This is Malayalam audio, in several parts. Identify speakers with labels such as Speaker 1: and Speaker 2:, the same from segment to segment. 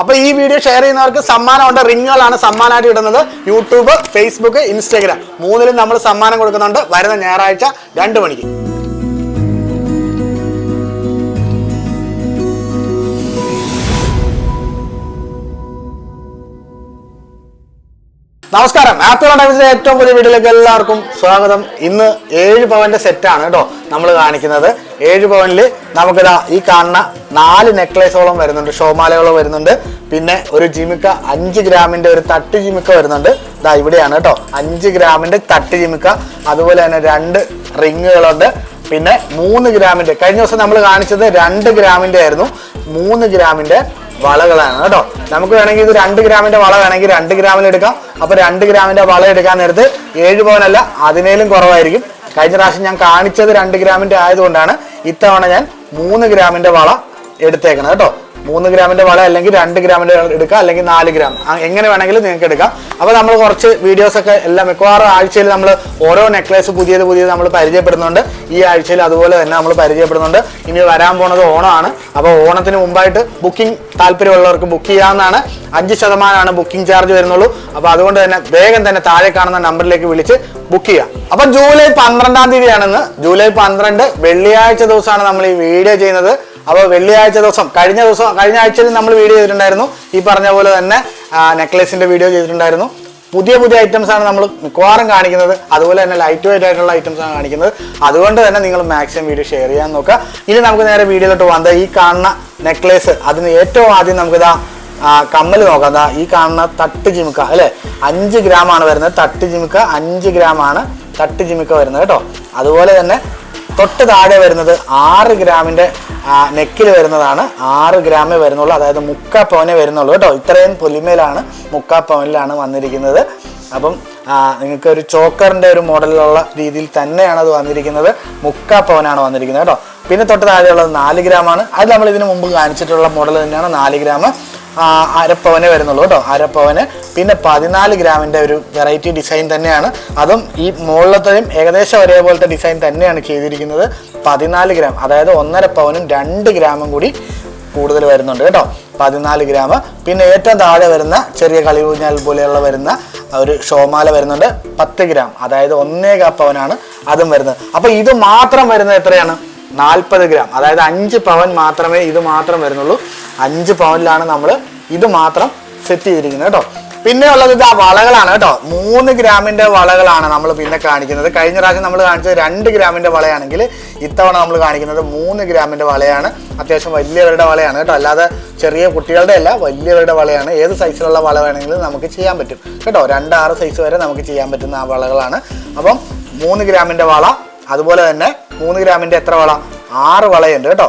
Speaker 1: അപ്പോൾ ഈ വീഡിയോ ഷെയർ ചെയ്യുന്നവർക്ക് സമ്മാനമുണ്ട്. റിങ്ങുകളാണ് സമ്മാനമായിട്ട് ഇടുന്നത്. യൂട്യൂബ്, ഫേസ്ബുക്ക്, ഇൻസ്റ്റാഗ്രാം മൂന്നിലും നമ്മൾ സമ്മാനം കൊടുക്കുന്നുണ്ട്. വരുന്ന ഞായറാഴ്ച 2 മണിക്ക്. നമസ്കാരം. ആപ്പിൾ ടൈംസിന്റെ ഏറ്റവും പുതിയ വീഡിയോയിലേക്ക് എല്ലാവർക്കും സ്വാഗതം. ഇന്ന് 7 പവന്റെ സെറ്റാണ് കേട്ടോ നമ്മൾ കാണിക്കുന്നത്. 7 പവനിൽ നമുക്കിതാ ഈ കാണുന്ന 4 നെക്ലേസോളം വരുന്നുണ്ട്, ഷോമാലയോളം വരുന്നുണ്ട്. പിന്നെ ഒരു ജിമിക്ക 5 ഗ്രാമിന്റെ ഒരു തട്ട് ജിമിക്ക വരുന്നുണ്ട്. ഇതാ ഇവിടെയാണ് കേട്ടോ 5 ഗ്രാമിന്റെ തട്ട് ജിമിക്ക. അതുപോലെ തന്നെ 2 റിങ്ങുകളുണ്ട്. പിന്നെ 3 ഗ്രാമിന്റെ, കഴിഞ്ഞ ദിവസം നമ്മൾ കാണിച്ചത് 2 ഗ്രാമിന്റെ ആയിരുന്നു. 3 ഗ്രാമിന്റെ വളകളാണ് കേട്ടോ. നമുക്ക് വേണമെങ്കിൽ ഇത് 2 ഗ്രാമിന്റെ വള വേണമെങ്കിൽ 2 ഗ്രാമിൽ എടുക്കാം. അപ്പൊ 2 ഗ്രാമിന്റെ വള എടുക്കാൻ നേരത്ത് 7 പവനല്ല, അതിനേലും കുറവായിരിക്കും. കഴിഞ്ഞ പ്രാവശ്യം ഞാൻ കാണിച്ചത് 2 ഗ്രാമിന്റെ ആയതുകൊണ്ടാണ് ഇത്തവണ ഞാൻ 3 ഗ്രാമിന്റെ വള എടുത്തേക്കണം കേട്ടോ. 3 ഗ്രാമിന്റെ വള അല്ലെങ്കിൽ 2 ഗ്രാമിന്റെ എടുക്കാം, അല്ലെങ്കിൽ 4 ഗ്രാം, എങ്ങനെ വേണമെങ്കിലും നിങ്ങൾക്ക് എടുക്കാം. അപ്പോൾ നമ്മൾ കുറച്ച് വീഡിയോസൊക്കെ എല്ലാം മിക്കവാറും ആഴ്ചയിൽ നമ്മൾ ഓരോ നെക്ലേസ് പുതിയത് നമ്മൾ പരിചയപ്പെടുന്നുണ്ട്. ഈ ആഴ്ചയിൽ അതുപോലെ തന്നെ നമ്മൾ പരിചയപ്പെടുന്നുണ്ട്. ഇനി വരാൻ പോണത് ഓണമാണ്. അപ്പോൾ ഓണത്തിന് മുമ്പായിട്ട് ബുക്കിംഗ് താല്പര്യമുള്ളവർക്ക് ബുക്ക് ചെയ്യാവുന്നതാണ്. 5% ബുക്കിംഗ് ചാർജ് വരുന്നുള്ളൂ. അപ്പോൾ അതുകൊണ്ട് തന്നെ വേഗം തന്നെ താഴെ കാണുന്ന നമ്പറിലേക്ക് വിളിച്ച് ബുക്ക് ചെയ്യാം. അപ്പം ജൂലൈ 12-ാം തീയതിയാണെന്ന്. ജൂലൈ 12 വെള്ളിയാഴ്ച ദിവസമാണ് നമ്മൾ ഈ വീഡിയോ ചെയ്യുന്നത്. അപ്പോൾ വെള്ളിയാഴ്ച ദിവസം, കഴിഞ്ഞ ആഴ്ചയിൽ നമ്മൾ വീഡിയോ ചെയ്തിട്ടുണ്ടായിരുന്നു. ഈ പറഞ്ഞ പോലെ തന്നെ നെക്ലേസിന്റെ വീഡിയോ ചെയ്തിട്ടുണ്ടായിരുന്നു. പുതിയ ഐറ്റംസ് ആണ് നമ്മൾ മിക്കവാറും കാണിക്കുന്നത്. അതുപോലെ തന്നെ ലൈറ്റ് വെയിറ്റ് ആയിട്ടുള്ള ഐറ്റംസ് ആണ് കാണിക്കുന്നത്. അതുകൊണ്ട് തന്നെ നിങ്ങൾ മാക്സിമം വീഡിയോ ഷെയർ ചെയ്യാൻ നോക്കുക. ഇനി നമുക്ക് നേരെ വീഡിയോയിലോട്ട് വന്നത് ഈ കാണുന്ന നെക്ലേസ്, അതിന് ഏറ്റവും ആദ്യം നമുക്കിതാ കമ്മൽ നോക്കാം. ഈ കാണുന്ന തട്ട് ജിമിക്ക അല്ലെ, 5 ഗ്രാമാണ് വരുന്നത്. തട്ട് ജിമിക്ക 5 ഗ്രാമാണ് തട്ട് ജിമിക്ക വരുന്നത് കേട്ടോ. അതുപോലെ തന്നെ തൊട്ട് താഴെ വരുന്നത് 6 ഗ്രാമിന്റെ നെക്കിൽ വരുന്നതാണ്. 6 ഗ്രാമേ വരുന്നുള്ളൂ, അതായത് 3/4 പവനേ വരുന്നുള്ളൂ കേട്ടോ. ഇത്രയും പൊലിമയിലാണ് 3/4 പവനിലാണ് വന്നിരിക്കുന്നത്. അപ്പം നിങ്ങൾക്ക് ഒരു ചോക്കറിന്റെ ഒരു മോഡലിലുള്ള രീതിയിൽ തന്നെയാണ് അത് വന്നിരിക്കുന്നത്. 3/4 പവനാണ് വന്നിരിക്കുന്നത് കേട്ടോ. പിന്നെ തൊട്ട് താഴെയുള്ളത് 4 ഗ്രാമാണ്. അത് നമ്മൾ ഇതിനു മുമ്പ് കാണിച്ചിട്ടുള്ള മോഡൽ തന്നെയാണ്. 4 ഗ്രാം 1/2 പവനേ വരുന്നുള്ളൂ കേട്ടോ. 1/2 പവന്. പിന്നെ 14 ഗ്രാമിന്റെ ഒരു വെറൈറ്റി ഡിസൈൻ തന്നെയാണ്. അതും ഈ മുകളിലത്തെയും ഏകദേശം ഒരേപോലത്തെ ഡിസൈൻ തന്നെയാണ് ചെയ്തിരിക്കുന്നത്. 14 ഗ്രാം, അതായത് 1/2 പവനും 2 ഗ്രാമും കൂടി കൂടുതൽ വരുന്നുണ്ട് കേട്ടോ. 14 ഗ്രാം. പിന്നെ ഏറ്റവും താഴെ വരുന്ന ചെറിയ കളിയൂഞ്ഞാൽ പോലെയുള്ള വരുന്ന ഒരു ഷോമാല വരുന്നുണ്ട്. 10 ഗ്രാം, അതായത് 1/4 പവനാണ് അതും വരുന്നത്. അപ്പൊ ഇത് മാത്രം വരുന്നത് എത്രയാണ്? 40 ഗ്രാം, അതായത് 5 പവൻ മാത്രമേ ഇത് മാത്രം വരുന്നുള്ളൂ. 5 പവനിലാണ് നമ്മൾ ഇത് മാത്രം സെറ്റ് ചെയ്തിരിക്കുന്നത് കേട്ടോ. പിന്നെ ഉള്ളത് ഇത് വളകളാണ് കേട്ടോ. 3 ഗ്രാമിന്റെ വളകളാണ് നമ്മൾ പിന്നെ കാണിക്കുന്നത്. കഴിഞ്ഞ പ്രാവശ്യം നമ്മൾ കാണിച്ചത് 2 ഗ്രാമിന്റെ വളയാണെങ്കിൽ ഇത്തവണ നമ്മൾ കാണിക്കുന്നത് 3 ഗ്രാമിന്റെ വളയാണ്. അത്യാവശ്യം വലിയവരുടെ വളയാണ് കേട്ടോ. അല്ലാതെ ചെറിയ കുട്ടികളുടെ അല്ല, വലിയവരുടെ വളയാണ്. ഏത് സൈസിലുള്ള വള വേണമെങ്കിലും നമുക്ക് ചെയ്യാൻ പറ്റും കേട്ടോ. 2-6 സൈസ് വരെ നമുക്ക് ചെയ്യാൻ പറ്റുന്ന ആ വളകളാണ്. അപ്പം 3 ഗ്രാമിന്റെ വള, അതുപോലെ തന്നെ 3 ഗ്രാമിന്റെ എത്ര വള? 6 വളയുണ്ട് കേട്ടോ.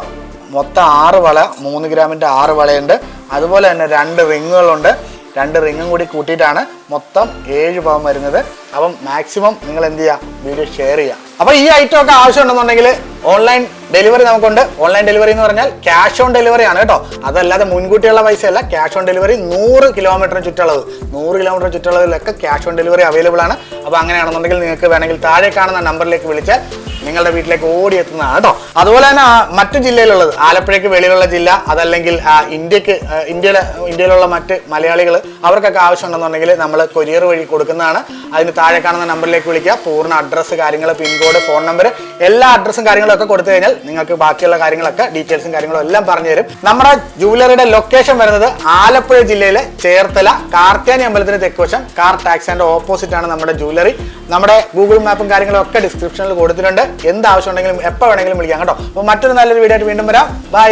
Speaker 1: മൊത്തം 6 വള, 3 ഗ്രാമിന്റെ 6 വളയുണ്ട്. അതുപോലെ തന്നെ 2 റിങ്ങുകളുണ്ട്. 2 റിങ്ങും കൂടി കൂട്ടിയിട്ടാണ് മൊത്തം 7 പവൻ വരുന്നത്. അപ്പം മാക്സിമം നിങ്ങൾ എന്ത് ചെയ്യുക, വീഡിയോ ഷെയർ ചെയ്യുക. അപ്പോൾ ഈ ഐറ്റം ഒക്കെ ആവശ്യമുണ്ടെന്നുണ്ടെങ്കിൽ ഓൺലൈൻ ഡെലിവറി നമുക്കുണ്ട്. ഓൺലൈൻ ഡെലിവറി എന്ന് പറഞ്ഞാൽ ക്യാഷ് ഓൺ ഡെലിവറി ആണ് കേട്ടോ. അതല്ലാതെ മുൻകൂട്ടിയുള്ള പൈസയല്ല, ക്യാഷ് ഓൺ ഡെലിവറി. 100 കിലോമീറ്റർ ചുറ്റളവ്, 100 കിലോമീറ്റർ ചുറ്റളവിലൊക്കെ ക്യാഷ് ഓൺ ഡെലിവറി അവൈലബിൾ ആണ്. അപ്പോൾ അങ്ങനെയാണെന്നുണ്ടെങ്കിൽ നിങ്ങൾക്ക് വേണമെങ്കിൽ താഴെ കാണുന്ന നമ്പറിലേക്ക് വിളിച്ചാൽ നിങ്ങളുടെ വീട്ടിലേക്ക് ഓടിയെത്തുന്നതാണ് കേട്ടോ. അതുപോലെ തന്നെ മറ്റു ജില്ലയിലുള്ളത്, ആലപ്പുഴയ്ക്ക് വെളിയിലുള്ള ജില്ല, അതല്ലെങ്കിൽ ഇന്ത്യയിലുള്ള മറ്റ് മലയാളികൾ, അവർക്കൊക്കെ ആവശ്യമുണ്ടെന്നുണ്ടെങ്കിൽ നമ്മൾ കൊറിയർ വഴി കൊടുക്കുന്നതാണ്. അതിന് താഴെ കാണുന്ന നമ്പറിലേക്ക് വിളിക്കുക. പൂർണ്ണ അഡ്രസ്സ്, കാര്യങ്ങൾ, പിൻകോഡ്, ഫോൺ നമ്പർ, എല്ലാ അഡ്രസ്സും കാര്യങ്ങളും ഒക്കെ കൊടുത്തു കഴിഞ്ഞാൽ നിങ്ങൾക്ക് ബാക്കിയുള്ള കാര്യങ്ങളൊക്കെ, ഡീറ്റെയിൽസും കാര്യങ്ങളും എല്ലാം പറഞ്ഞു തരും. നമ്മുടെ ജുവലറിയുടെ ലൊക്കേഷൻ വരുന്നത് ആലപ്പുഴ ജില്ലയിലെ ചേർത്തല കാർത്യാനി അമ്പലത്തിന് തെക്കുവശം കാർ ടാക്സിന്റെ ഓപ്പോസിറ്റ് ആണ് നമ്മുടെ ജുവലറി. നമ്മുടെ ഗൂഗിൾ മാപ്പും കാര്യങ്ങളും ഒക്കെ ഡിസ്ക്രിപ്ഷനിൽ കൊടുത്തിട്ടുണ്ട്. എന്താവശ്യം ഉണ്ടെങ്കിലും എപ്പോൾ വേണമെങ്കിലും വിളിക്കാം കേട്ടോ. അപ്പോൾ മറ്റൊരു നല്ലൊരു വീഡിയോ ആയിട്ട് വീണ്ടും വരാം. ബൈ.